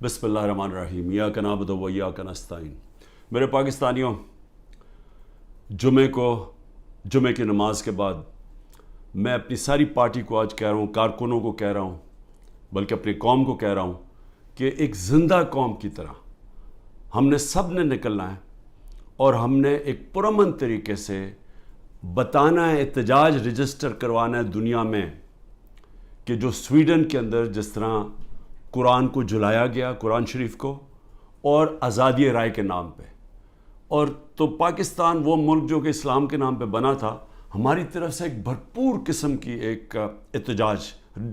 بسم اللہ الرحمن الرحیم ایاک نعبد و ایاک نستعین۔ میرے پاکستانیوں، جمعے کی نماز کے بعد میں اپنی ساری پارٹی کو آج کہہ رہا ہوں، کارکنوں کو کہہ رہا ہوں، بلکہ اپنی قوم کو کہہ رہا ہوں کہ ایک زندہ قوم کی طرح ہم نے سب نے نکلنا ہے اور ہم نے ایک پرامن طریقے سے بتانا ہے، احتجاج رجسٹر کروانا ہے دنیا میں کہ جو سویڈن کے اندر جس طرح قرآن کو جلایا گیا، قرآن شریف کو، اور آزادی رائے کے نام پہ، اور تو پاکستان وہ ملک جو کہ اسلام کے نام پہ بنا تھا، ہماری طرف سے ایک بھرپور قسم کی ایک احتجاج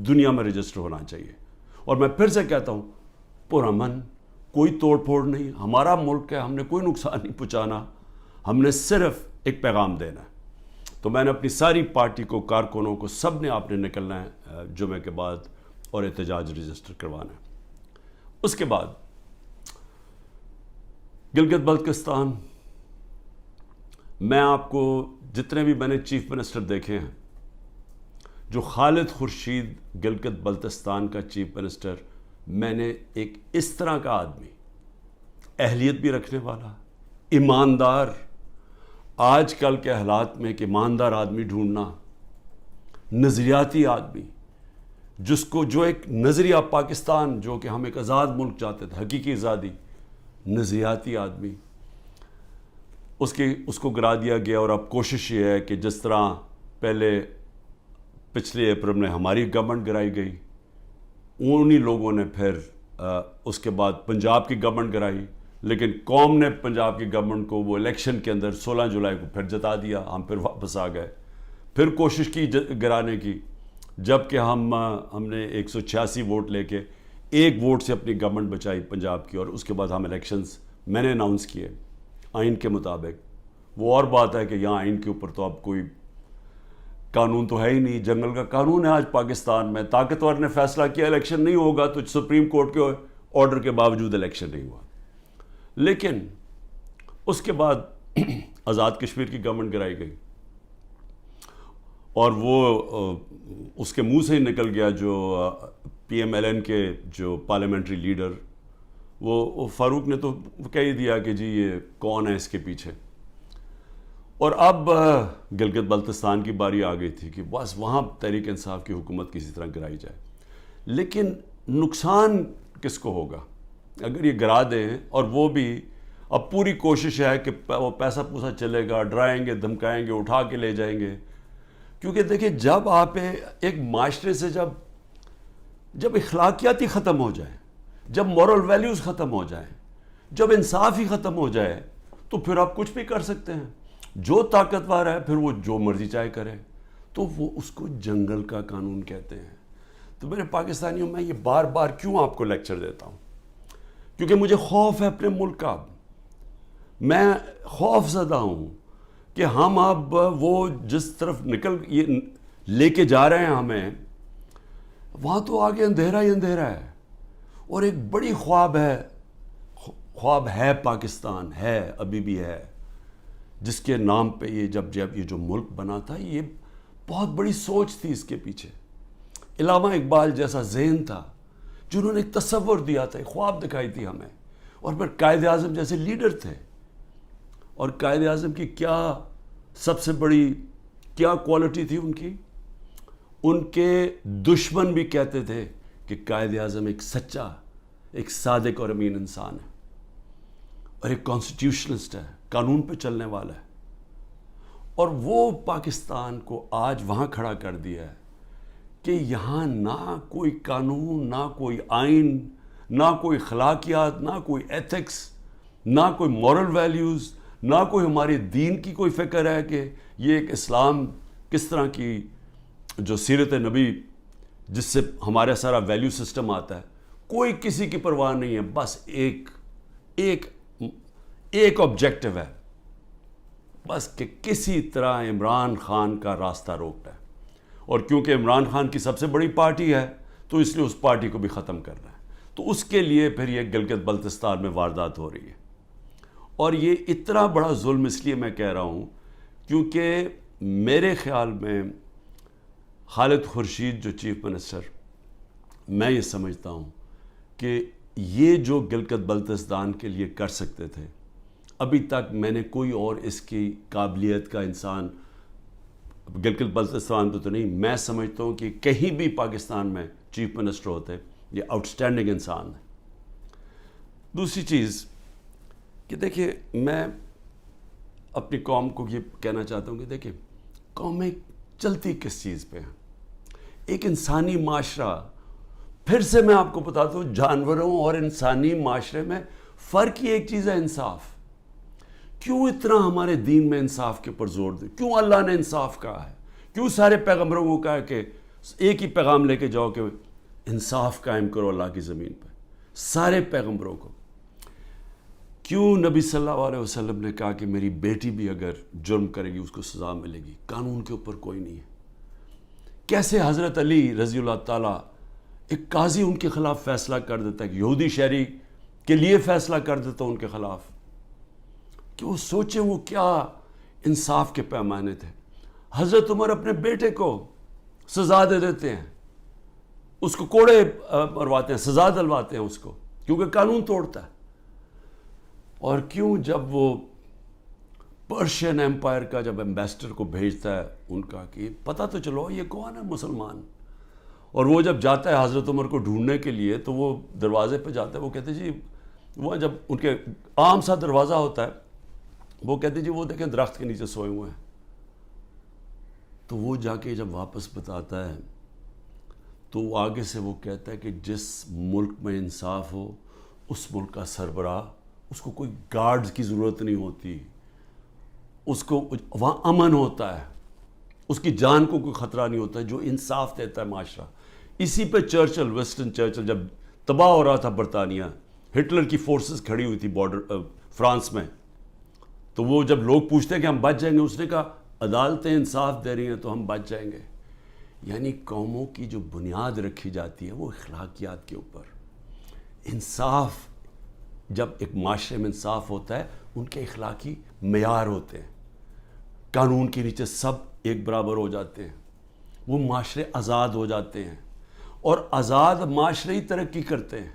دنیا میں رجسٹر ہونا چاہیے۔ اور میں پھر سے کہتا ہوں، پرامن، کوئی توڑ پھوڑ نہیں، ہمارا ملک ہے، ہم نے کوئی نقصان نہیں پہنچانا، ہم نے صرف ایک پیغام دینا ہے۔ تو میں نے اپنی ساری پارٹی کو، کارکنوں کو، سب نے آپ نے نکلنا ہے جمعے کے بعد اور احتجاج رجسٹر کروانا ہے۔ اس کے بعد گلگت بلتستان، میں آپ کو جتنے بھی میں نے چیف منسٹر دیکھے ہیں، جو خالد خورشید گلگت بلتستان کا چیف منسٹر، میں نے ایک اس طرح کا آدمی، اہلیت بھی رکھنے والا، ایماندار، آج کل کے حالات میں ایک ایماندار آدمی ڈھونڈنا، نظریاتی آدمی، جو ایک نظریہ پاکستان، جو کہ ہم ایک آزاد ملک چاہتے تھے، حقیقی آزادی، نظریاتی آدمی، اس کو گرا دیا گیا۔ اور اب کوشش یہ ہے کہ جس طرح پچھلے اپریل میں ہماری گورنمنٹ گرائی گئی، انہی لوگوں نے پھر اس کے بعد پنجاب کی گورنمنٹ گرائی، لیکن قوم نے پنجاب کی گورنمنٹ کو وہ الیکشن کے اندر 16 جولائی کو پھر جتا دیا، ہم پھر واپس آ گئے، پھر کوشش کی گرانے کی، جب کہ ہم نے 186 ووٹ لے کے ایک ووٹ سے اپنی گورنمنٹ بچائی پنجاب کی، اور اس کے بعد ہم الیکشنز میں نے اناؤنس کیے آئین کے مطابق۔ وہ اور بات ہے کہ یہاں آئین کے اوپر تو اب کوئی قانون تو ہے ہی نہیں، جنگل کا قانون ہے آج پاکستان میں، طاقتور نے فیصلہ کیا الیکشن نہیں ہوگا تو سپریم کورٹ کے آرڈر کے باوجود الیکشن نہیں ہوا۔ لیکن اس کے بعد آزاد کشمیر کی گورنمنٹ گرائی گئی، اور وہ اس کے منہ سے ہی نکل گیا، جو پی ایم ایل این کے جو پارلیمنٹری لیڈر، وہ فاروق نے تو کہہ ہی دیا کہ جی یہ کون ہے اس کے پیچھے۔ اور اب گلگت بلتستان کی باری آ گئی تھی کہ بس وہاں تحریک انصاف کی حکومت کسی طرح گرائی جائے، لیکن نقصان کس کو ہوگا اگر یہ گرا دیں؟ اور وہ بھی اب پوری کوشش ہے کہ وہ پیسہ پوسا چلے گا، ڈرائیں گے، دھمکائیں گے، اٹھا کے لے جائیں گے۔ کیونکہ دیکھیں، جب آپ ایک معاشرے سے جب اخلاقیات ہی ختم ہو جائیں، جب مورل ویلیوز ختم ہو جائیں، جب انصاف ہی ختم ہو جائے، تو پھر آپ کچھ بھی کر سکتے ہیں۔ جو طاقتور ہے پھر وہ جو مرضی چاہے کرے، تو وہ اس کو جنگل کا قانون کہتے ہیں۔ تو میرے پاکستانیوں، میں یہ بار بار کیوں آپ کو لیکچر دیتا ہوں؟ کیونکہ مجھے خوف ہے اپنے ملک کا، میں خوف زدہ ہوں کہ ہم اب وہ جس طرف یہ لے کے جا رہے ہیں ہمیں، وہاں تو آگے اندھیرا ہی اندھیرا ہے، اور ایک بڑی خواب ہے پاکستان، ہے، ابھی بھی ہے، جس کے نام پہ جب یہ جو ملک بنا تھا، یہ بہت بڑی سوچ تھی اس کے پیچھے۔ علامہ اقبال جیسا ذہن تھا، جنہوں نے ایک تصور دیا تھا، ایک خواب دکھائی تھی ہمیں، اور پھر قائد اعظم جیسے لیڈر تھے۔ اور قائد اعظم کی کیا سب سے بڑی کیا کوالٹی تھی ان کے دشمن بھی کہتے تھے کہ قائد اعظم ایک سچا، ایک صادق اور امین انسان ہے، اور ایک کانسٹیٹیوشنسٹ ہے، قانون پہ چلنے والا ہے۔ اور وہ پاکستان کو آج وہاں کھڑا کر دیا ہے کہ یہاں نہ کوئی قانون، نہ کوئی آئین، نہ کوئی اخلاقیات، نہ کوئی ایتھکس، نہ کوئی مورل ویلیوز، نہ کوئی ہمارے دین کی کوئی فکر ہے کہ یہ ایک اسلام کس طرح کی جو سیرت نبی جس سے ہمارا سارا ویلیو سسٹم آتا ہے، کوئی کسی کی پرواہ نہیں ہے۔ بس ایک آبجیکٹو ہے، بس کہ کسی طرح عمران خان کا راستہ روکنا ہے، اور کیونکہ عمران خان کی سب سے بڑی پارٹی ہے تو اس لیے اس پارٹی کو بھی ختم کرنا ہے۔ تو اس کے لیے پھر یہ گلگت بلتستان میں واردات ہو رہی ہے، اور یہ اتنا بڑا ظلم اس لیے میں کہہ رہا ہوں کیونکہ میرے خیال میں خالد خورشید جو چیف منسٹر، میں یہ سمجھتا ہوں کہ یہ جو گلگت بلتستان کے لیے کر سکتے تھے، ابھی تک میں نے کوئی اور اس کی قابلیت کا انسان گلگت بلتستان پہ تو نہیں، میں سمجھتا ہوں کہ کہیں بھی پاکستان میں چیف منسٹر ہوتے، یہ آؤٹسٹینڈنگ انسان ہے۔ دوسری چیز کہ دیکھیں، میں اپنی قوم کو یہ کہنا چاہتا ہوں کہ دیکھیں، قومیں چلتی کس چیز پہ ہیں؟ ایک انسانی معاشرہ، پھر سے میں آپ کو بتاتا ہوں، جانوروں اور انسانی معاشرے میں فرق ہی ایک چیز ہے، انصاف۔ کیوں اتنا ہمارے دین میں انصاف کے اوپر زور دے؟ کیوں اللہ نے انصاف کہا ہے؟ کیوں سارے پیغمبروں کو کہا کہ ایک ہی پیغام لے کے جاؤ کہ انصاف قائم کرو اللہ کی زمین پہ؟ سارے پیغمبروں کو کیوں نبی صلی اللہ علیہ وسلم نے کہا کہ میری بیٹی بھی اگر جرم کرے گی اس کو سزا ملے گی؟ قانون کے اوپر کوئی نہیں ہے۔ کیسے حضرت علی رضی اللہ تعالیٰ، ایک قاضی ان کے خلاف فیصلہ کر دیتا ہے، یہودی شہری کے لیے فیصلہ کر دیتا ان کے خلاف، کہ وہ سوچیں وہ کیا انصاف کے پیمانے تھے۔ حضرت عمر اپنے بیٹے کو سزا دے دیتے ہیں، اس کو کوڑے مرواتے ہیں، سزا دلواتے ہیں اس کو، کیونکہ قانون توڑتا ہے۔ اور کیوں جب وہ پرشین ایمپائر کا جب ایمبیسڈر کو بھیجتا ہے ان کا کہ پتہ تو چلو یہ کون ہے مسلمان، اور وہ جب جاتا ہے حضرت عمر کو ڈھونڈنے کے لیے تو وہ دروازے پہ جاتا ہے، وہ کہتے جی، وہ جب ان کے عام سا دروازہ ہوتا ہے، وہ کہتے جی وہ دیکھیں درخت کے نیچے سوئے ہوئے ہیں۔ تو وہ جا کے جب واپس بتاتا ہے تو وہ آگے سے وہ کہتا ہے کہ جس ملک میں انصاف ہو اس ملک کا سربراہ، اس کو کوئی گارڈز کی ضرورت نہیں ہوتی، اس کو وہاں امن ہوتا ہے، اس کی جان کو کوئی خطرہ نہیں ہوتا ہے، جو انصاف دیتا ہے معاشرہ۔ اسی پہ چرچل، ویسٹن چرچل جب تباہ ہو رہا تھا برطانیہ، ہٹلر کی فورسز کھڑی ہوئی تھی بارڈر فرانس میں، تو وہ جب لوگ پوچھتے ہیں کہ ہم بچ جائیں گے، اس نے کہا عدالتیں انصاف دے رہی ہیں تو ہم بچ جائیں گے۔ یعنی قوموں کی جو بنیاد رکھی جاتی ہے وہ اخلاقیات کے اوپر۔ انصاف، جب ایک معاشرے میں انصاف ہوتا ہے، ان کے اخلاقی معیار ہوتے ہیں، قانون کے نیچے سب ایک برابر ہو جاتے ہیں، وہ معاشرے آزاد ہو جاتے ہیں، اور آزاد معاشرے ہی ترقی کرتے ہیں۔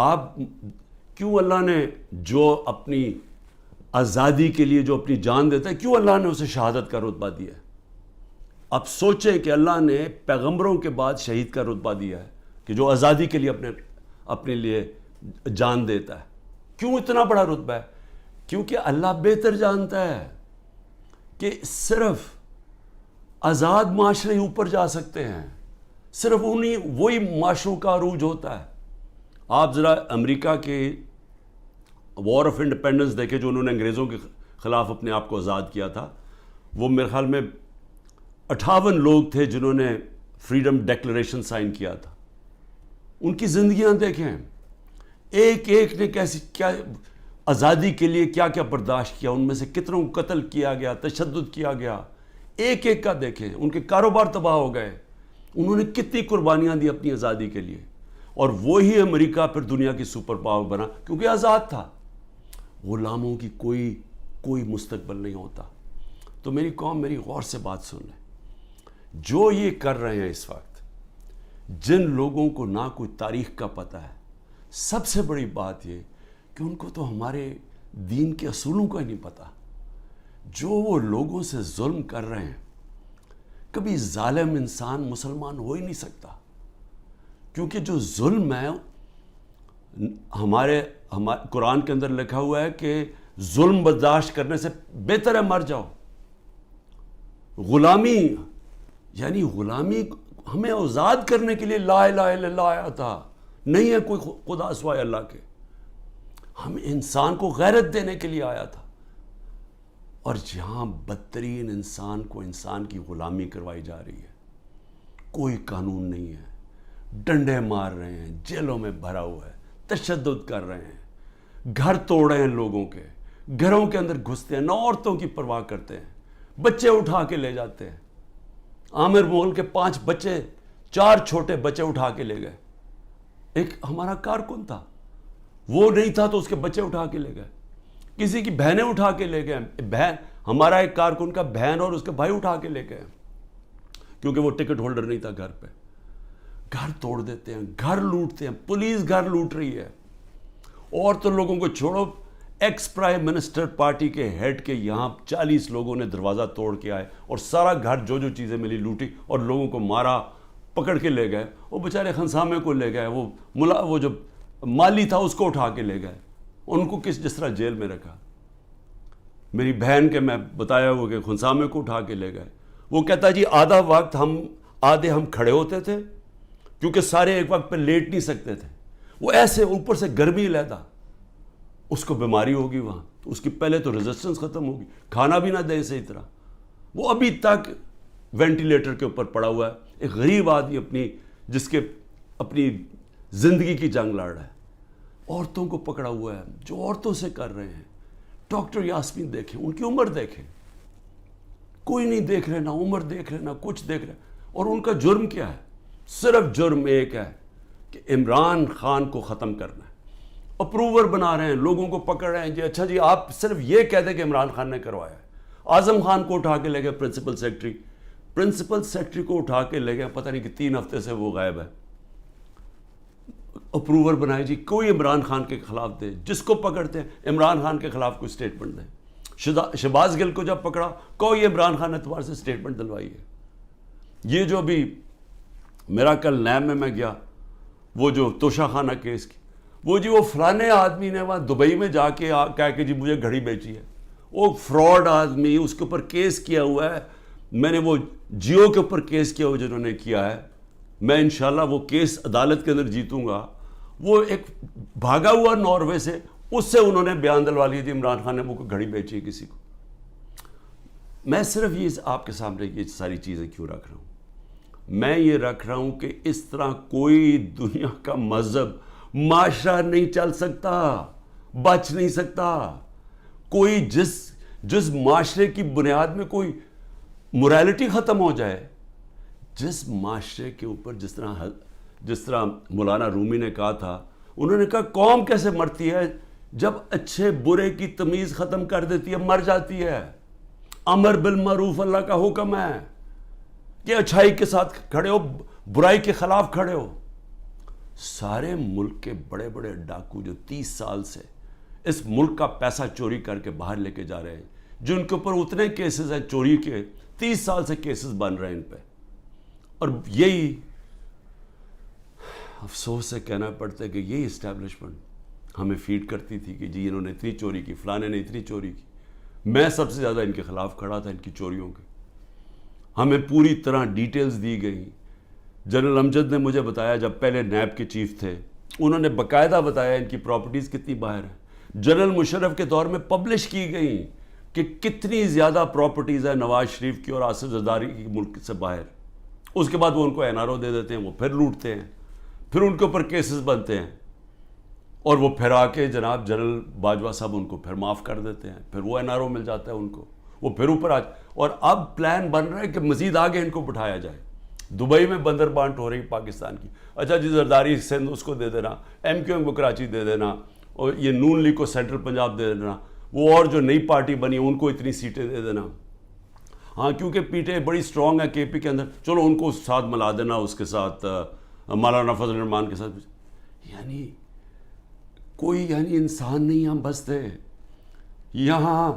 آپ کیوں اللہ نے جو اپنی آزادی کے لیے جو اپنی جان دیتا ہے، کیوں اللہ نے اسے شہادت کا رتبہ دیا ہے؟ اب سوچیں کہ اللہ نے پیغمبروں کے بعد شہید کا رتبہ دیا ہے کہ جو آزادی کے لیے اپنے لیے جان دیتا ہے۔ کیوں اتنا بڑا رتبہ ہے؟ کیونکہ اللہ بہتر جانتا ہے کہ صرف آزاد معاشرے اوپر جا سکتے ہیں، صرف وہی معاشروں کا عروج ہوتا ہے۔ آپ ذرا امریکہ کے وار آف انڈیپینڈنس دیکھیں، جو انہوں نے انگریزوں کے خلاف اپنے آپ کو آزاد کیا تھا، وہ میرے خیال میں 58 لوگ تھے جنہوں نے فریڈم ڈیکلریشن سائن کیا تھا۔ ان کی زندگیاں دیکھیں، ایک ایک نے کیا آزادی کے لیے کیا کیا برداشت کیا، ان میں سے کتنوں کو قتل کیا گیا، تشدد کیا گیا، ایک ایک کا دیکھیں، ان کے کاروبار تباہ ہو گئے، انہوں نے کتنی قربانیاں دی اپنی آزادی کے لیے، اور وہی امریکہ پھر دنیا کی سپر پاور بنا کیونکہ آزاد تھا۔ غلاموں کی کوئی مستقبل نہیں ہوتا۔ تو میری قوم، میری غور سے بات سن لیں، جو یہ کر رہے ہیں اس وقت، جن لوگوں کو نہ کوئی تاریخ کا پتہ ہے، سب سے بڑی بات یہ کہ ان کو تو ہمارے دین کے اصولوں کا ہی نہیں پتہ۔ جو وہ لوگوں سے ظلم کر رہے ہیں، کبھی ظالم انسان مسلمان ہو ہی نہیں سکتا، کیونکہ جو ظلم ہے، ہمارے قرآن کے اندر لکھا ہوا ہے کہ ظلم برداشت کرنے سے بہتر ہے مر جاؤ۔ غلامی، یعنی غلامی ہمیں آزاد کرنے کے لیے لا الہ الا اللہ آیا تھا، نہیں ہے کوئی خدا سوائے اللہ کے، ہم انسان کو غیرت دینے کے لیے آیا تھا۔ اور جہاں بدترین انسان کو انسان کی غلامی کروائی جا رہی ہے، کوئی قانون نہیں ہے، ڈنڈے مار رہے ہیں، جیلوں میں بھرا ہوا ہے، تشدد کر رہے ہیں، گھر توڑ رہے ہیں لوگوں کے، گھروں کے اندر گھستے ہیں، نہ عورتوں کی پرواہ کرتے ہیں، بچے اٹھا کے لے جاتے ہیں۔ عامر مغل کے 5 بچے، 4 چھوٹے بچے اٹھا کے لے گئے۔ ایک ہمارا کارکن تھا، وہ نہیں تھا تو اس کے بچے اٹھا کے لے گئے، کسی کی بہنیں اٹھا کے لے گئے، ہمارا ایک کارکن کا بہن اور اس کے بھائی اٹھا کے لے گئے، کیونکہ وہ ٹکٹ ہولڈر نہیں تھا گھر پہ۔ گھر توڑ دیتے ہیں, گھر لوٹتے ہیں, پولیس گھر لوٹ رہی ہے. اور تو لوگوں کو چھوڑو, ایکس پرائم منسٹر پارٹی کے ہیڈ کے یہاں 40 لوگوں نے دروازہ توڑ کے آئے اور سارا گھر جو چیزیں ملی لوٹی اور لوگوں کو مارا, پکڑ کے لے گئے. وہ بیچارے خنسامے کو لے گئے, وہ جو مالی تھا اس کو اٹھا کے لے گئے, ان کو جس طرح جیل میں رکھا. میری بہن کے میں بتایا ہوا کہ خنسامے کو اٹھا کے لے گئے. وہ کہتا جی آدھا وقت آدھے ہم کھڑے ہوتے تھے کیونکہ سارے ایک وقت پہ لیٹ نہیں سکتے تھے. وہ ایسے اوپر سے گرمی لیتا, اس کو بیماری ہوگی وہاں, تو اس کی پہلے تو ریزسٹنس ختم ہوگی, کھانا بھی نہ دے صحیح طرح. وہ ابھی تک وینٹیلیٹر کے اوپر پڑا ہوا ہے. ایک غریب آدمی جس کے اپنی زندگی کی جنگ لڑ رہا ہے. عورتوں کو پکڑا ہوا ہے جو عورتوں سے کر رہے ہیں. ڈاکٹر یاسمین دیکھیں, ان کی عمر دیکھیں, کوئی نہیں دیکھ رہے, نہ عمر دیکھ رہے, نہ کچھ دیکھ رہے. اور ان کا جرم کیا ہے؟ صرف جرم ایک ہے کہ عمران خان کو ختم کرنا ہے. اپروور بنا رہے ہیں, لوگوں کو پکڑ رہے ہیں. جی اچھا جی آپ صرف یہ کہہ دیں کہ عمران خان نے کروایا ہے. اعظم خان کو اٹھا کے لے گئے پرنسپل سیکرٹری کو اٹھا کے لے گئے, پتہ نہیں کہ 3 ہفتے سے وہ غائب ہے. اپروور بنائے جی, کوئی عمران خان کے خلاف دے, جس کو پکڑتے ہیں عمران خان کے خلاف کوئی سٹیٹمنٹ دے. شہباز گل کو جب پکڑا کوئی عمران خان اعتبار سے سٹیٹمنٹ دلوائی ہے. یہ جو بھی میرا کل نیب میں گیا, وہ جو توشہ خانہ کیس کی, وہ جی وہ فلانے آدمی نے وہاں دبئی میں جا کے کہا کہ جی مجھے گھڑی بیچی ہے. وہ فراڈ آدمی, اس کے اوپر کیس کیا ہوا ہے. میں نے وہ جیو کے اوپر کیس کیا ہوا جنہوں نے کیا ہے, میں انشاءاللہ وہ کیس عدالت کے اندر جیتوں گا. وہ ایک بھاگا ہوا ناروے سے, اس سے انہوں نے بیان دلوا لیا تھی عمران خان نے وہ گھڑی بیچی ہے کسی کو. میں صرف یہ آپ کے سامنے یہ ساری چیزیں کیوں رکھ رہا ہوں؟ میں یہ رکھ رہا ہوں کہ اس طرح کوئی دنیا کا مذہب معاشرہ نہیں چل سکتا, بچ نہیں سکتا. کوئی جس معاشرے کی بنیاد میں کوئی موریلٹی ختم ہو جائے, جس معاشرے کے اوپر جس طرح مولانا رومی نے کہا تھا, انہوں نے کہا قوم کیسے مرتی ہے جب اچھے برے کی تمیز ختم کر دیتی ہے, مر جاتی ہے. امر بالمعروف اللہ کا حکم ہے کہ اچھائی کے ساتھ کھڑے ہو, برائی کے خلاف کھڑے ہو. سارے ملک کے بڑے بڑے ڈاکو جو 30 سال سے اس ملک کا پیسہ چوری کر کے باہر لے کے جا رہے ہیں, جن کے اوپر اتنے کیسز ہیں چوری کے, 30 سال سے کیسز بن رہے ہیں ان پہ. اور یہی افسوس سے کہنا پڑتا ہے کہ یہی اسٹیبلشمنٹ ہمیں فیڈ کرتی تھی کہ جی انہوں نے اتنی چوری کی, فلانے نے اتنی چوری کی. میں سب سے زیادہ ان کے خلاف کھڑا تھا, ان کی چوریوں کے. ہمیں پوری طرح ڈیٹیلز دی گئی. جنرل امجد نے مجھے بتایا, جب پہلے نیب کے چیف تھے, انہوں نے باقاعدہ بتایا ان کی پراپرٹیز کتنی باہر ہیں. جنرل مشرف کے دور میں پبلش کی گئی کہ کتنی زیادہ پراپرٹیز ہیں نواز شریف کی اور آصف زرداری کی ملک سے باہر. اس کے بعد وہ ان کو NRO دے دیتے ہیں, وہ پھر لوٹتے ہیں, پھر ان کے اوپر کیسز بنتے ہیں, اور وہ پھر آ کے جناب جنرل باجوہ صاحب ان کو پھر معاف کر دیتے ہیں, پھر وہ NRO مل جاتا ہے ان کو, وہ پھر اوپر اور اب پلان بن رہا ہے کہ مزید آگے ان کو بٹھایا جائے. دبئی میں بندر بانٹ ہو رہی پاکستان کی. اچھا جی زرداری سندھ اس کو دے دینا, MQM کو کراچی دے دینا, اور یہ نون لیگ کو سینٹرل پنجاب دے دینا, وہ اور جو نئی پارٹی بنی ان کو اتنی سیٹیں دے دینا. ہاں کیونکہ پیٹیں بڑی سٹرونگ ہے KP کے اندر, چلو ان کو ساتھ ملا دینا, اس کے ساتھ مولانا فضل الرحمان کے ساتھ. یعنی کوئی انسان نہیں ہم بستے. یہاں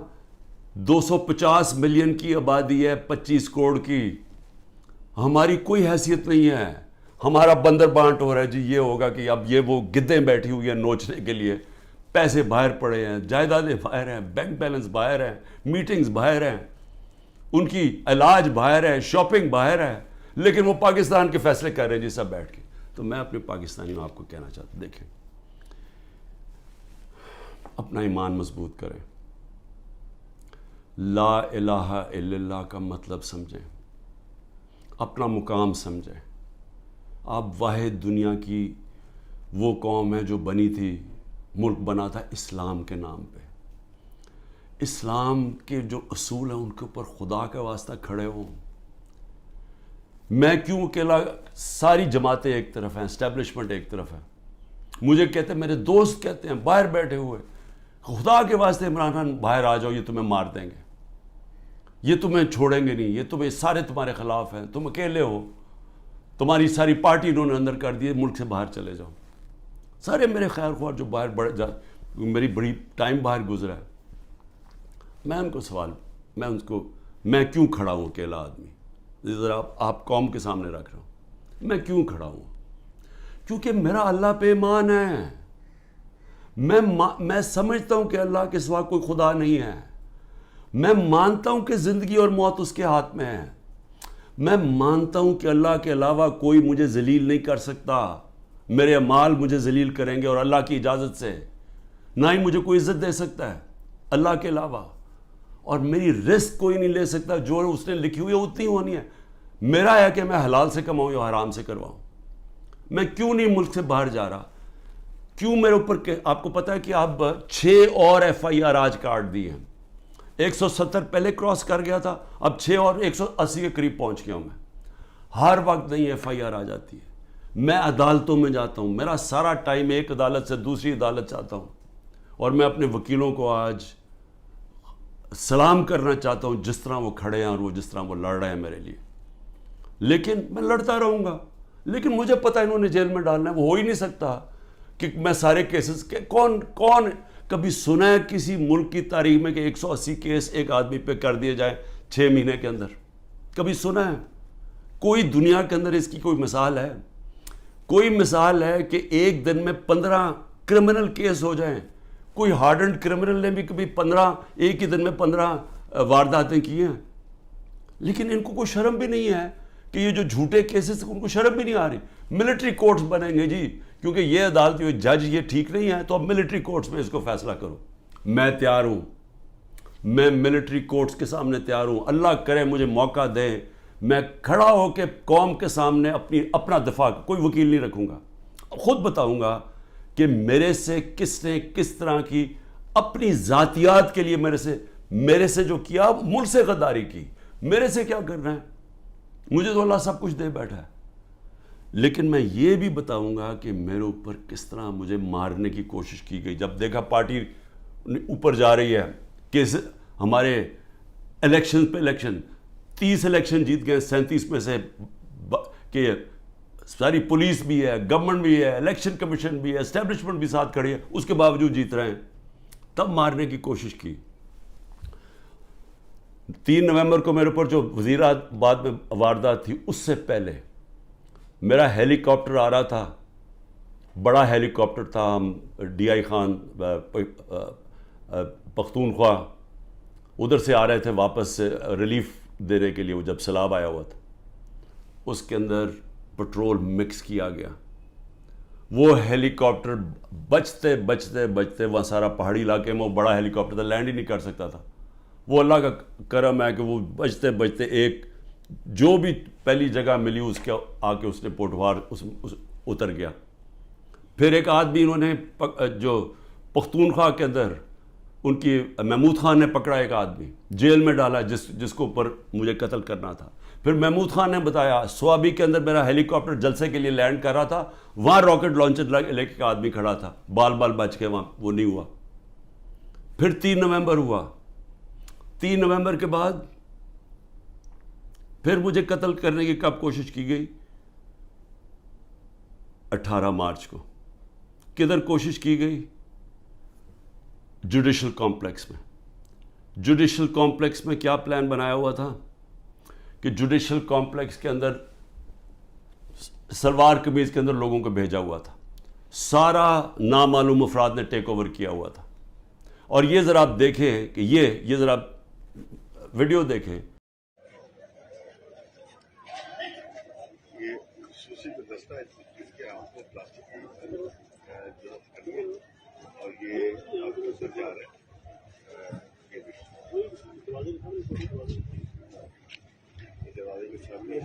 250 ملین کی آبادی ہے, 25 کروڑ کی. ہماری کوئی حیثیت نہیں ہے. ہمارا بندر بانٹ ہو رہا ہے جی, یہ ہوگا کہ اب یہ وہ گدیں بیٹھی ہوئی ہیں نوچنے کے لیے, پیسے باہر پڑے ہیں, جائیدادیں باہر ہیں, بینک بیلنس باہر ہیں, میٹنگز باہر ہیں, ان کی علاج باہر ہے, شاپنگ باہر ہے, لیکن وہ پاکستان کے فیصلے کر رہے ہیں جی سب بیٹھ کے. تو میں اپنے پاکستانیوں آپ کو کہنا چاہتا ہوں, دیکھیں اپنا ایمان مضبوط کریں, لا الہ الا اللہ کا مطلب سمجھیں, اپنا مقام سمجھیں. آپ واحد دنیا کی وہ قوم ہے جو بنی تھی, ملک بنا تھا اسلام کے نام پہ. اسلام کے جو اصول ہیں ان کے اوپر خدا کا واسطہ کھڑے ہوں. میں کیوں اکیلا, ساری جماعتیں ایک طرف ہیں, اسٹیبلشمنٹ ایک طرف ہے. مجھے کہتے ہیں, میرے دوست کہتے ہیں باہر بیٹھے ہوئے, خدا کے واسطے عمران خان باہر آ جاؤ, یہ تمہیں مار دیں گے, یہ تمہیں چھوڑیں گے نہیں, یہ تمہیں سارے تمہارے خلاف ہیں, تم اکیلے ہو. تمہاری ساری پارٹی انہوں نے اندر کر دی، ملک سے باہر چلے جاؤ. سارے میرے خیر خواہ جو باہر میری بڑی ٹائم باہر گزرا ہے، میں ان کو سوال، میں کیوں کھڑا ہوں اکیلا آدمی؟ ذرا آپ قوم کے سامنے رکھ رہا ہوں، میں کیوں کھڑا ہوں؟ کیونکہ میرا اللہ پہ ایمان ہے. میں سمجھتا ہوں کہ اللہ کے سوا کوئی خدا نہیں ہے. میں مانتا ہوں کہ زندگی اور موت اس کے ہاتھ میں ہے. میں مانتا ہوں کہ اللہ کے علاوہ کوئی مجھے ذلیل نہیں کر سکتا. میرے اعمال مجھے ذلیل کریں گے اور اللہ کی اجازت سے. نہ ہی مجھے کوئی عزت دے سکتا ہے اللہ کے علاوہ. اور میری رزق کوئی نہیں لے سکتا، جو اس نے لکھی ہوئی ہے اتنی ہونی ہے. میرا ہے کہ میں حلال سے کماؤں یا حرام سے کرواؤں. میں کیوں نہیں ملک سے باہر جا رہا؟ کیوں میرے اوپر آپ کو پتا ہے کہ اب 6 اور FIR آج کاٹ دی ہیں. 170 پہلے کراس کر گیا تھا، اب 6 اور 180 کے قریب پہنچ گیا ہوں میں. ہر وقت نہیں FIR آ جاتی ہے. میں عدالتوں میں جاتا ہوں، میرا سارا ٹائم ایک عدالت سے دوسری عدالت جاتا ہوں. اور میں اپنے وکیلوں کو آج سلام کرنا چاہتا ہوں جس طرح وہ کھڑے ہیں اور وہ جس طرح وہ لڑ رہے ہیں میرے لیے. لیکن میں لڑتا رہوں گا، لیکن مجھے پتہ انہوں نے جیل میں ڈالنا ہے. وہ ہو ہی نہیں سکتا کہ میں سارے کیسز کون کبھی سنا ہے کسی ملک کی تاریخ میں کہ 180 کیس ایک آدمی پہ کر دیے جائیں 6 مہینے کے اندر؟ کبھی سنا ہے؟ کوئی دنیا کے اندر اس کی کوئی مثال ہے؟ کوئی مثال ہے کہ ایک دن میں 15 کرمنل کیس ہو جائیں؟ کوئی ہارڈنڈ کرمنل نے بھی کبھی ایک ہی دن میں 15 وارداتیں کی ہیں؟ لیکن ان کو کوئی شرم بھی نہیں ہے کہ یہ جو جھوٹے کیسز ان کو شرم بھی نہیں آ رہی. ملٹری کورٹس بنیں گے جی، کیونکہ یہ عدالت جج یہ ٹھیک نہیں ہے تو اب ملٹری کورٹس میں اس کو فیصلہ کرو. میں تیار ہوں، میں ملٹری کورٹس کے سامنے تیار ہوں. اللہ کرے مجھے موقع دے، میں کھڑا ہو کے قوم کے سامنے اپنا دفاع، کوئی وکیل نہیں رکھوں گا، خود بتاؤں گا کہ میرے سے کس نے کس طرح کی اپنی ذاتیات کے لیے میرے سے جو کیا، ملک سے غداری کی. میرے سے کیا کرنا ہے؟ مجھے تو اللہ سب کچھ دے بیٹھا ہے. لیکن میں یہ بھی بتاؤں گا کہ میرے اوپر کس طرح مجھے مارنے کی کوشش کی گئی. جب دیکھا پارٹی اوپر جا رہی ہے کہ ہمارے الیکشن پہ الیکشن 30 الیکشن جیت گئے 37 میں سے، کہ ساری پولیس بھی ہے، گورنمنٹ بھی ہے، الیکشن کمیشن بھی ہے، اسٹیبلشمنٹ بھی ساتھ کھڑی ہے، اس کے باوجود جیت رہے ہیں. تب مارنے کی کوشش کی. 3 نومبر کو میرے اوپر جو وزیرآباد میں واردات تھی، اس سے پہلے میرا ہیلی کاپٹر آ رہا تھا، بڑا ہیلی کاپٹر تھا. ہم DI خان پختونخوا ادھر سے آ رہے تھے واپس سے ریلیف دینے کے لیے، وہ جب سیلاب آیا ہوا تھا. اس کے اندر پٹرول مکس کیا گیا. وہ ہیلی کاپٹر بچتے بچتے بچتے، وہاں سارا پہاڑی علاقے میں وہ بڑا ہیلی کاپٹر تھا، لینڈ ہی نہیں کر سکتا تھا. وہ اللہ کا کرم ہے کہ وہ بچتے بچتے ایک جو بھی پہلی جگہ ملی اس کے آ کے اس نے پوٹوار اتر گیا. پھر ایک آدمی انہوں نے جو پختونخوا کے اندر ان کی محمود خان نے پکڑا، ایک آدمی جیل میں ڈالا جس کو اوپر مجھے قتل کرنا تھا. پھر محمود خان نے بتایا سوابی کے اندر میرا ہیلی کاپٹر جلسے کے لیے لینڈ کر رہا تھا، وہاں راکٹ لانچر لے کے آدمی کھڑا تھا، بال بچ کے وہاں وہ نہیں ہوا. پھر 3 نومبر ہوا. 3 نومبر کے بعد پھر مجھے قتل کرنے کی کب کوشش کی گئی؟ 18 مارچ کو. کدھر کوشش کی گئی؟ جوڈیشل کمپلیکس میں. جوڈیشل کمپلیکس میں کیا پلان بنایا ہوا تھا کہ جوڈیشل کمپلیکس کے اندر سلوار قمیض کے اندر لوگوں کو بھیجا ہوا تھا. سارا نامعلوم افراد نے ٹیک اوور کیا ہوا تھا. اور یہ ذرا آپ دیکھیں کہ یہ ذرا ویڈیو دیکھیں.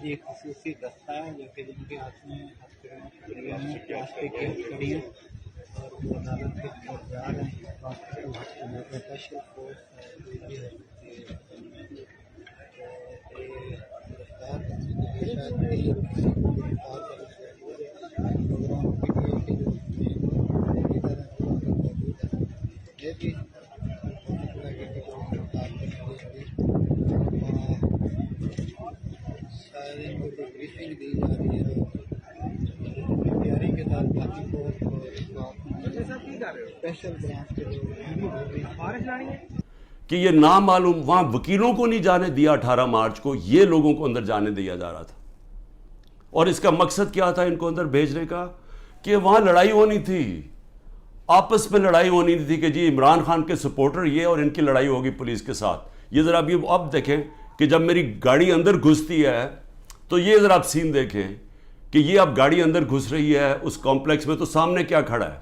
یہ خصوصی دستہ ہے جو کہ جن کے ہاتھ میں پلاسٹک کی ہتھکڑی ہے اور وہ عدالت کے طرف جا رہے ہیں. اسپیشل فورس ڈیوٹی ہے بتا رہے ہیں کہ بریفنگ دی جا رہی ہے تیاری کے ساتھ باقی کو اسپیشل برانچ کے لوگ کہ یہ نامعلوم وہاں وکیلوں کو نہیں جانے دیا 18 مارچ کو، یہ لوگوں کو اندر جانے دیا جا رہا تھا. اور اس کا مقصد کیا تھا ان کو اندر بھیجنے کا؟ کہ وہاں لڑائی ہونی تھی، آپس میں لڑائی ہونی تھی کہ جی عمران خان کے سپورٹر یہ اور ان کی لڑائی ہوگی پولیس کے ساتھ. یہ ذرا اب دیکھیں کہ جب میری گاڑی اندر گھستی ہے تو یہ ذرا آپ سین دیکھیں کہ یہ اب گاڑی اندر گھس رہی ہے اس کمپلیکس میں، تو سامنے کیا کھڑا ہے؟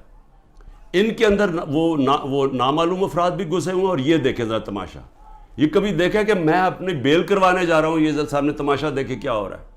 ان کے اندر وہ نامعلوم افراد بھی گھسے ہوئے ہیں. اور یہ دیکھیں ذرا تماشا، یہ کبھی دیکھا کہ میں اپنی بیل کروانے جا رہا ہوں، یہ ذرا سامنے تماشا دیکھیں کیا ہو رہا ہے.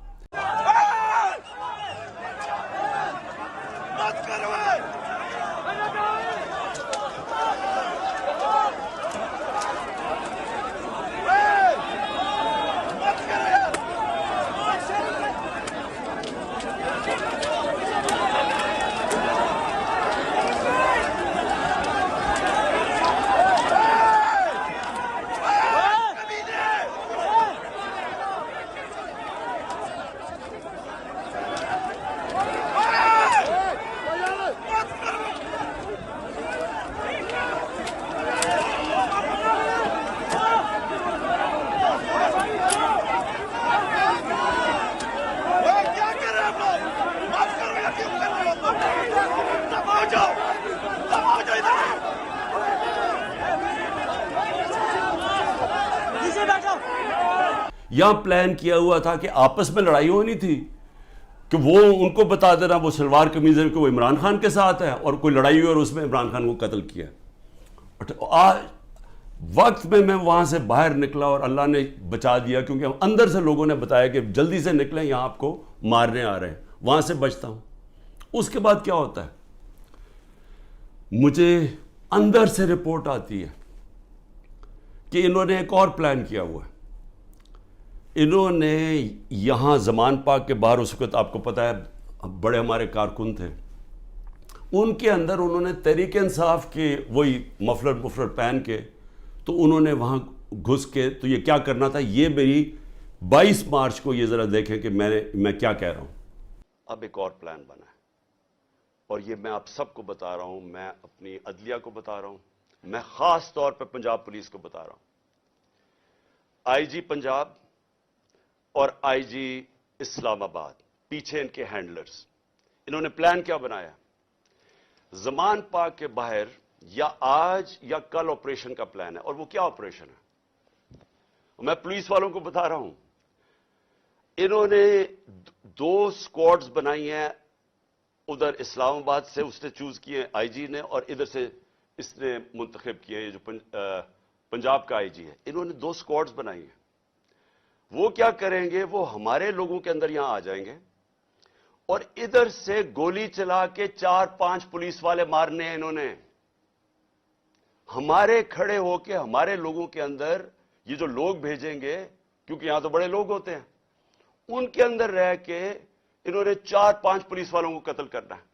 یہاں پلان کیا ہوا تھا کہ آپس میں لڑائی ہونی تھی کہ وہ ان کو بتا دینا وہ شلوار قمیض ہے کہ وہ عمران خان کے ساتھ ہے، اور کوئی لڑائی ہوئی اور اس میں عمران خان کو قتل کیا. وقت میں وہاں سے باہر نکلا اور اللہ نے بچا دیا، کیونکہ اندر سے لوگوں نے بتایا کہ جلدی سے نکلیں یہاں آپ کو مارنے آ رہے ہیں. وہاں سے بچتا ہوں. اس کے بعد کیا ہوتا ہے؟ مجھے اندر سے رپورٹ آتی ہے کہ انہوں نے ایک اور پلان کیا ہوا ہے. انہوں نے یہاں زمان پاک کے باہر اس وقت آپ کو پتہ ہے بڑے ہمارے کارکن تھے، ان کے اندر انہوں نے تحریک انصاف کے وہی مفلر پہن کے تو انہوں نے وہاں گھس کے تو یہ کیا کرنا تھا. یہ میری 22 مارچ کو یہ ذرا دیکھیں کہ میں کیا کہہ رہا ہوں. اب ایک اور پلان بنا ہے اور یہ میں آپ سب کو بتا رہا ہوں، میں اپنی عدلیہ کو بتا رہا ہوں، میں خاص طور پہ پنجاب پولیس کو بتا رہا ہوں. آئی جی پنجاب اور آئی جی اسلام آباد پیچھے ان کے ہینڈلرز، انہوں نے پلان کیا بنایا؟ زمان پاک کے باہر یا آج یا کل آپریشن کا پلان ہے. اور وہ کیا آپریشن ہے؟ میں پولیس والوں کو بتا رہا ہوں، انہوں نے 2 اسکواڈز بنائی ہیں. ادھر اسلام آباد سے اس نے چوز کیے آئی جی نے، اور ادھر سے اس نے منتخب کیے یہ جو پنجاب کا آئی جی ہے. انہوں نے 2 اسکواڈز بنائی ہیں. وہ کیا کریں گے؟ وہ ہمارے لوگوں کے اندر یہاں آ جائیں گے اور ادھر سے گولی چلا کے 4-5 پولیس والے مارنے ہیں. انہوں نے ہمارے کھڑے ہو کے ہمارے لوگوں کے اندر یہ جو لوگ بھیجیں گے، کیونکہ یہاں تو بڑے لوگ ہوتے ہیں، ان کے اندر رہ کے انہوں نے 4-5 پولیس والوں کو قتل کرنا ہے.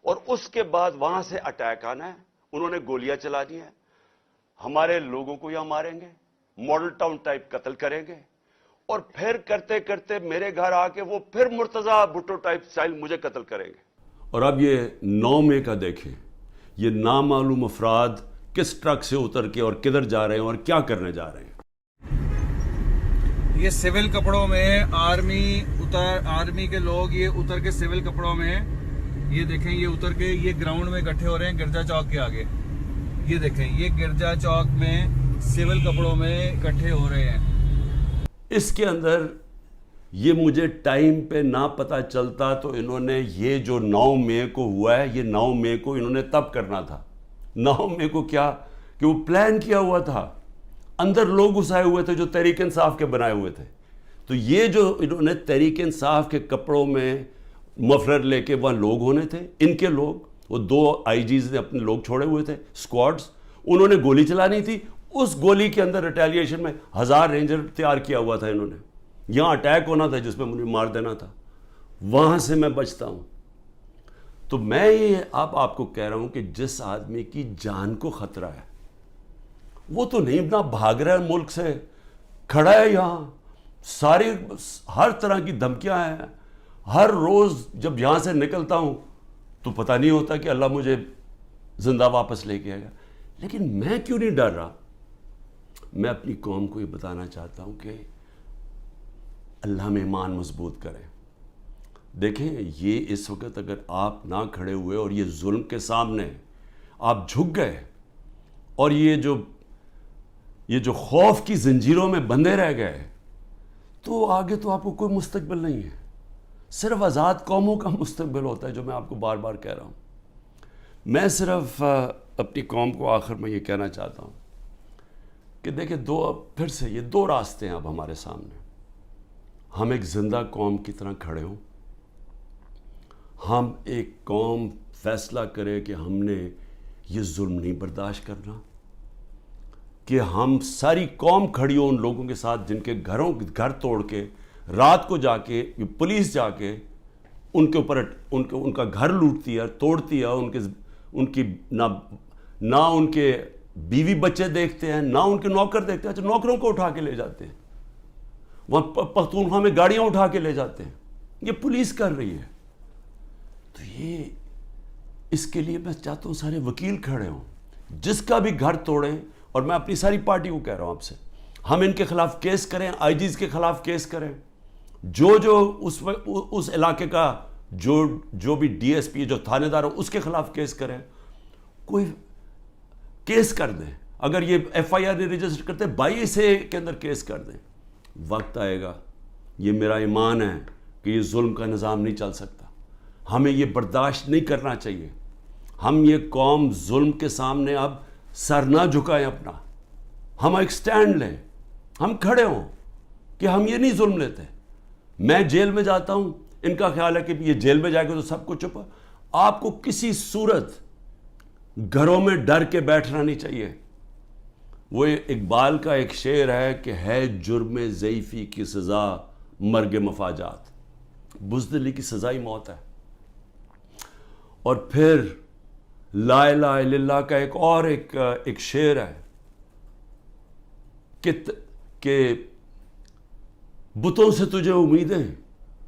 اور اس کے بعد وہاں سے اٹیک آنا ہے. انہوں نے گولیاں چلانی ہیں، ہمارے لوگوں کو یہاں ماریں گے، ماڈل ٹاؤن ٹائپ قتل کریں گے، اور پھر کرتے کرتے میرے گھر آ کے وہ پھر مرتضی بھٹو ٹائپ سٹائل مجھے قتل کریں گے. اور اب یہ 9 مئی کا دیکھیں، یہ نامعلوم افراد کس ٹرک سے اتر کے اور کدھر جا رہے ہیں اور کیا کرنے جا رہے ہیں. یہ سول کپڑوں میں آرمی کے لوگ یہ اتر کے سول کپڑوں میں، یہ دیکھیں یہ اتر کے یہ گراؤنڈ میں اکٹھے ہو رہے ہیں گرجا چوک کے آگے. یہ دیکھیں یہ گرجا چوک میں سول کپڑوں میں اکٹھے ہو رہے ہیں. اس کے اندر یہ مجھے ٹائم پہ نہ پتہ چلتا تو انہوں نے یہ جو 9 مئی کو ہوا ہے، یہ 9 مئی کو انہوں نے تب کرنا تھا. 9 مئی کو کیا کہ وہ پلان کیا ہوا تھا، اندر لوگ گھسائے ہوئے تھے جو تحریک انصاف کے بنائے ہوئے تھے. تو یہ جو انہوں نے تحریک انصاف کے کپڑوں میں مفلر لے کے وہاں لوگ ہونے تھے، ان کے لوگ، وہ 2 آئی جیز نے اپنے لوگ چھوڑے ہوئے تھے اسکواڈز، انہوں نے گولی چلانی تھی. اس گولی کے اندر ریٹیلیشن میں 1000 رینجر تیار کیا ہوا تھا. انہوں نے یہاں اٹیک ہونا تھا جس میں مجھے مار دینا تھا. وہاں سے میں بچتا ہوں. تو میں یہ آپ کو کہہ رہا ہوں کہ جس آدمی کی جان کو خطرہ ہے وہ تو نہیں نہ بھاگ رہا ہے ملک سے، کھڑا ہے یہاں ساری ہر طرح کی دھمکیاں ہیں. ہر روز جب یہاں سے نکلتا ہوں تو پتہ نہیں ہوتا کہ اللہ مجھے زندہ واپس لے کے آئے گا. لیکن میں کیوں نہیں ڈر رہا؟ میں اپنی قوم کو یہ بتانا چاہتا ہوں کہ اللہ میں ایمان مضبوط کریں. دیکھیں یہ اس وقت اگر آپ نہ کھڑے ہوئے اور یہ ظلم کے سامنے آپ جھک گئے اور یہ جو خوف کی زنجیروں میں بندھے رہ گئے تو آگے تو آپ کو کوئی مستقبل نہیں ہے. صرف آزاد قوموں کا مستقبل ہوتا ہے، جو میں آپ کو بار بار کہہ رہا ہوں. میں صرف اپنی قوم کو آخر میں یہ کہنا چاہتا ہوں کہ دیکھیں پھر سے یہ دو راستے ہیں اب ہمارے سامنے. ہم ایک زندہ قوم کی طرح کھڑے ہوں، ہم ایک قوم فیصلہ کرے کہ ہم نے یہ ظلم نہیں برداشت کرنا، کہ ہم ساری قوم کھڑی ہو ان لوگوں کے ساتھ جن کے گھر توڑ کے رات کو جا کے پولیس جا کے ان کے اوپر ان کا گھر لوٹتی ہے، توڑتی ہے، ان کی نہ ان کے بیوی بچے دیکھتے ہیں، نہ ان کے نوکر دیکھتے ہیں. اچھا نوکروں کو اٹھا کے لے جاتے ہیں، وہاں پختونخوا میں گاڑیاں اٹھا کے لے جاتے ہیں. یہ پولیس کر رہی ہے. تو یہ اس کے لیے میں چاہتا ہوں سارے وکیل کھڑے ہوں، جس کا بھی گھر توڑیں. اور میں اپنی ساری پارٹی کو کہہ رہا ہوں آپ سے، ہم ان کے خلاف کیس کریں، آئی جیز کے خلاف کیس کریں، جو اس علاقے کا جو بھی ڈی ایس پی جو تھانے دار ہو اس کے خلاف کیس کریں. کوئی کیس کر دیں. اگر یہ ایف آئی آر نہیں رجسٹر کرتے 22A کے اندر کیس کر دیں. وقت آئے گا، یہ میرا ایمان ہے کہ یہ ظلم کا نظام نہیں چل سکتا. ہمیں یہ برداشت نہیں کرنا چاہیے. ہم یہ قوم ظلم کے سامنے اب سر نہ جھکائیں اپنا. ہم ایک سٹینڈ لیں، ہم کھڑے ہوں کہ ہم یہ نہیں ظلم لیتے. میں جیل میں جاتا ہوں، ان کا خیال ہے کہ یہ جیل میں جائے گا تو سب کچھ چھپا. آپ کو کسی صورت گھروں میں ڈر کے بیٹھنا نہیں چاہیے. وہ اقبال کا ایک شعر ہے کہ ہے جرم ضعیفی کی سزا مرگ مفاجات. بزدلی کی سزا ہی موت ہے. اور پھر لا الہ الا اللہ کا ایک شعر ہے کہ بتوں سے تجھے امیدیں،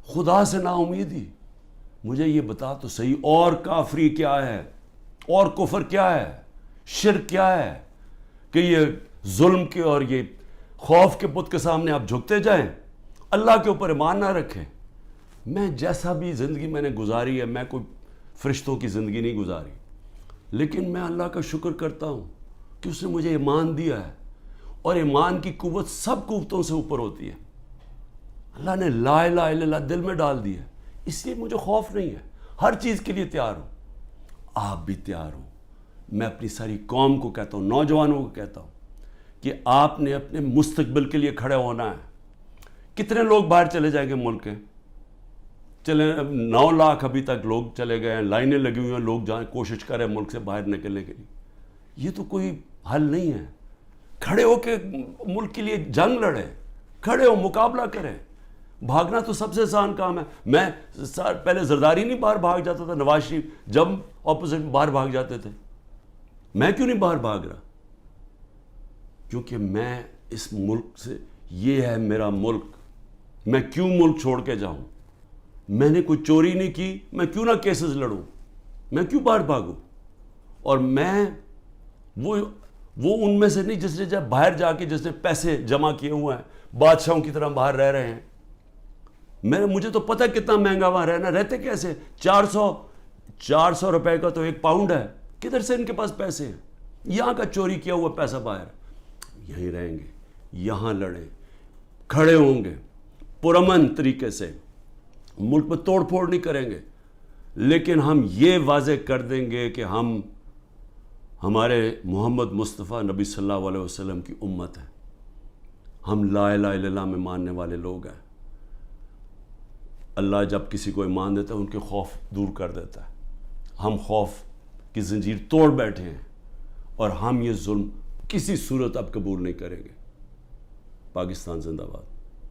خدا سے نا امیدی. مجھے یہ بتا تو صحیح، اور کافری کیا ہے، اور کفر کیا ہے، شرک کیا ہے کہ یہ ظلم کے اور یہ خوف کے بت کے سامنے آپ جھکتے جائیں، اللہ کے اوپر ایمان نہ رکھیں. میں جیسا بھی زندگی میں نے گزاری ہے، میں کوئی فرشتوں کی زندگی نہیں گزاری، لیکن میں اللہ کا شکر کرتا ہوں کہ اس نے مجھے ایمان دیا ہے. اور ایمان کی قوت سب قوتوں سے اوپر ہوتی ہے. اللہ نے لا الہ الا اللہ دل میں ڈال دی ہے، اس لیے مجھے خوف نہیں ہے. ہر چیز کے لیے تیار ہوں. آپ بھی تیار ہوں. میں اپنی ساری قوم کو کہتا ہوں، نوجوانوں کو کہتا ہوں کہ آپ نے اپنے مستقبل کے لیے کھڑے ہونا ہے. کتنے لوگ باہر چلے جائیں گے ملک کے؟ چلے 9 لاکھ ابھی تک لوگ چلے گئے ہیں، لائنیں لگی ہوئی ہیں، لوگ جائیں کوشش کریں ملک سے باہر نکلنے کے لیے. یہ تو کوئی حل نہیں ہے. کھڑے ہو کے ملک کے لیے جنگ لڑیں، کھڑے ہو مقابلہ کریں. بھاگنا تو سب سے آسان کام ہے. میں پہلے زرداری نہیں باہر بھاگ جاتا تھا، نواز شریف جب اپوزٹ باہر بھاگ جاتے تھے. میں کیوں نہیں باہر بھاگ رہا؟ کیونکہ میں اس ملک سے، یہ ہے میرا ملک. میں کیوں ملک چھوڑ کے جاؤں؟ میں نے کوئی چوری نہیں کی، میں کیوں نہ کیسز لڑوں؟ میں کیوں باہر بھاگوں؟ اور میں وہ ان میں سے نہیں جس نے جب باہر جا کے جس نے پیسے جمع کیے ہوئے ہیں، بادشاہوں کی طرح باہر رہ رہے ہیں. مجھے تو پتہ کتنا مہنگا وہاں رہنا. رہتے کیسے؟ 400 روپے کا تو 1 پاؤنڈ ہے. کدھر سے ان کے پاس پیسے ہیں؟ یہاں کا چوری کیا ہوا پیسہ باہر. یہیں رہیں گے، یہاں لڑیں، کھڑے ہوں گے پرامن طریقے سے. ملک میں توڑ پھوڑ نہیں کریں گے، لیکن ہم یہ واضح کر دیں گے کہ ہم ہمارے محمد مصطفیٰ نبی صلی اللہ علیہ وسلم کی امت ہے. ہم لا الہ الا اللہ میں ماننے والے لوگ ہیں. اللہ جب کسی کو ایمان دیتا ہے ان کے خوف دور کر دیتا ہے. ہم خوف کی زنجیر توڑ بیٹھے ہیں اور ہم یہ ظلم کسی صورت اب قبول نہیں کریں گے. پاکستان زندہ باد.